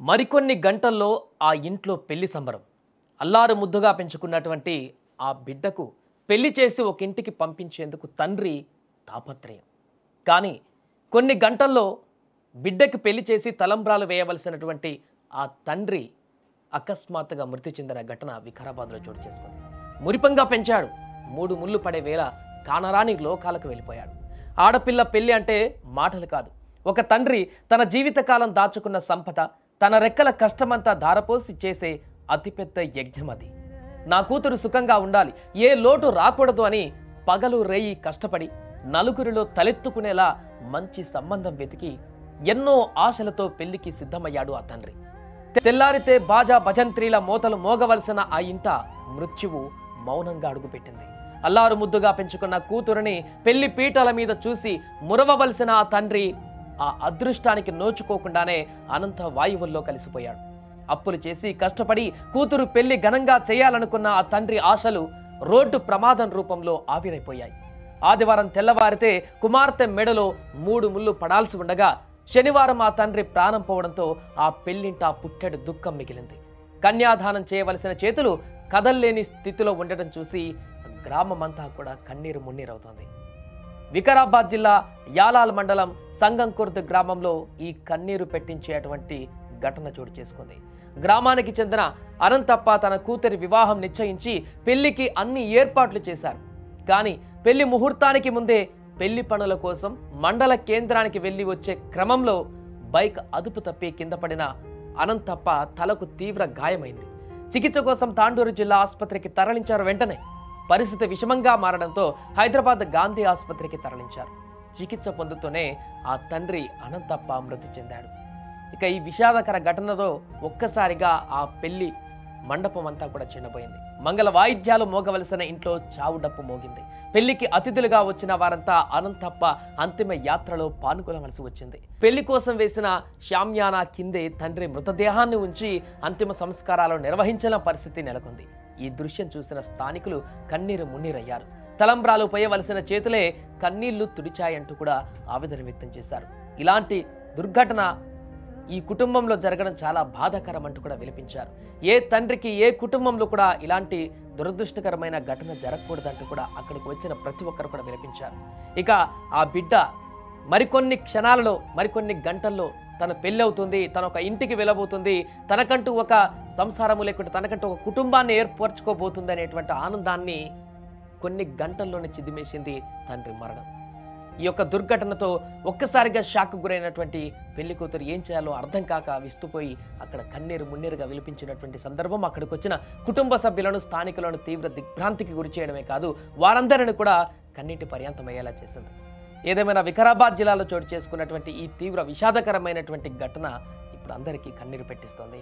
మరికొన్ని గంటల్లో ఆ ఇంట్లో పెళ్లి సంబరం. అల్లారు ముద్దుగా పెంచుకున్నటువంటి ఆ బిడ్డకు పెళ్లి చేసి ఒక ఇంటికి పంపించేందుకు తండ్రి తాపత్రయం. కానీ కొన్ని గంటల్లో బిడ్డకి పెళ్లి చేసి తలంబ్రాలు వేయవలసినటువంటి ఆ తండ్రి అకస్మాత్తుగా మృతి చెందిన ఘటన వికారాబాద్లో చోటు చేసుకుంది. మురిపంగా పెంచాడు, 3 ముళ్ళు పడే వేళ కానరాని లోకాలకు వెళ్ళిపోయాడు. ఆడపిల్ల పెళ్లి అంటే మాటలు కాదు, ఒక తండ్రి తన జీవితకాలం దాచుకున్న సంపద, తన రెక్కల కష్టమంతా ధారపోసి చేసే అతిపెద్ద యజ్ఞం అది. నా కూతురు సుఖంగా ఉండాలి, ఏ లోటు రాకూడదు అని పగలు రేయి కష్టపడి నలుగురిలో తలెత్తుకునేలా మంచి సంబంధం వెతికి ఎన్నో ఆశలతో పెళ్లికి సిద్ధమయ్యాడు ఆ తండ్రి. తెల్లారితే బాజా భజంత్రీల మోతలు మోగవలసిన ఆ ఇంట మృత్యువు మౌనంగా అడుగుపెట్టింది. అల్లారు ముద్దుగా పెంచుకున్న కూతురుని పెళ్లి పీటల మీద చూసి మురవవలసిన ఆ తండ్రి ఆ అదృష్టానికి నోచుకోకుండానే అనంత వాయువుల్లో కలిసిపోయాడు. అప్పులు చేసి కష్టపడి కూతురు పెళ్లి ఘనంగా చేయాలనుకున్న ఆ తండ్రి ఆశలు రోడ్డు ప్రమాదం రూపంలో ఆవిరైపోయాయి. ఆదివారం తెల్లవారితే కుమార్తె మెడలో 3 ముళ్ళు పడాల్సి ఉండగా శనివారం ఆ తండ్రి ప్రాణం పోవడంతో ఆ పెళ్లింట పుట్టెడు దుఃఖం మిగిలింది. కన్యాదానం చేయవలసిన చేతులు కదల్లేని స్థితిలో ఉండటం చూసి గ్రామమంతా కూడా కన్నీరు మున్నీరవుతోంది. వికారాబాద్ జిల్లా యాలాల్ మండలం సంగంకుర్ద్ గ్రామంలో ఈ కన్నీరు పెట్టించేటువంటి ఘటన చోటు చేసుకుంది. గ్రామానికి చెందిన అనంతప్ప తన కూతురి వివాహం నిశ్చయించి పెళ్లికి అన్ని ఏర్పాట్లు చేశారు. కానీ పెళ్లి ముహూర్తానికి ముందే పెళ్లి పనుల కోసం మండల కేంద్రానికి వెళ్లి వచ్చే క్రమంలో బైక్ అదుపు తప్పి కింద పడిన అనంతప్ప తలకు తీవ్ర గాయమైంది. చికిత్స కోసం తాండూరు జిల్లా ఆసుపత్రికి తరలించారు. వెంటనే పరిస్థితి విషమంగా మారడంతో హైదరాబాద్ గాంధీ ఆసుపత్రికి తరలించారు. చికిత్స పొందుతూనే ఆ తండ్రి అనంతప్ప మృతి చెందాడు. ఇక ఈ విషాదకర ఘటనతో ఒక్కసారిగా ఆ పెళ్లి మండపం అంతా కూడా చిన్నపోయింది. మంగళ వాయిద్యాలు మోగవలసిన ఇంట్లో చావు డప్పు మోగింది. పెళ్లికి అతిథులుగా వచ్చిన వారంతా అనంతప్ప అంతిమ యాత్రలో పాల్గొనవలసి వచ్చింది. పెళ్లి కోసం వేసిన షామ్యానా కిందే తండ్రి మృతదేహాన్ని ఉంచి అంతిమ సంస్కారాలు నిర్వహించిన పరిస్థితి నెలకొంది. ఈ దృశ్యం చూసిన స్థానికులు కన్నీరు మున్నీరయ్యారు. తలంబ్రాలు పోయవలసిన చేతులే కన్నీళ్లు తుడిచాయంటూ కూడా ఆవేదన వ్యక్తం చేశారు. ఇలాంటి దుర్ఘటన ఈ కుటుంబంలో జరగడం చాలా బాధాకరం అంటూ కూడా విలపించారు. ఏ తండ్రికి ఏ కుటుంబంలో కూడా ఇలాంటి దురదృష్టకరమైన ఘటన జరగకూడదంటూ కూడా అక్కడికి వచ్చిన ప్రతి ఒక్కరు కూడా విలపించారు. ఇక ఆ బిడ్డ మరికొన్ని క్షణాలలో, మరికొన్ని గంటల్లో తన పెళ్ళి అవుతుంది, తన ఒక ఇంటికి వెళ్ళబోతుంది, తనకంటూ ఒక సంసారము లేకుంటే తనకంటూ ఒక కుటుంబాన్ని ఏర్పరచుకోబోతుంది అనేటువంటి ఆనందాన్ని కొన్ని గంటల్లోనే చిదిమేసింది తండ్రి మరణం. ఈ యొక్క దుర్ఘటనతో ఒక్కసారిగా షాక్ గురైనటువంటి పెళ్లి కూతురు ఏం చేయాలో అర్థం కాక విస్తుపోయి అక్కడ కన్నీరు మున్నీరుగా విలిపించినటువంటి సందర్భం అక్కడికి వచ్చిన కుటుంబ సభ్యులను, స్థానికులను తీవ్ర దిగ్భ్రాంతికి గురి చేయడమే కాదు, వారందరిని కూడా కన్నీటి పర్యంతమయ్యేలా చేసింది. ఏదేమైనా వికారాబాద్ జిల్లాలో చోటు చేసుకున్నటువంటి ఈ తీవ్ర విషాదకరమైనటువంటి ఘటన ఇప్పుడు అందరికీ కన్నీరు పెట్టిస్తోంది.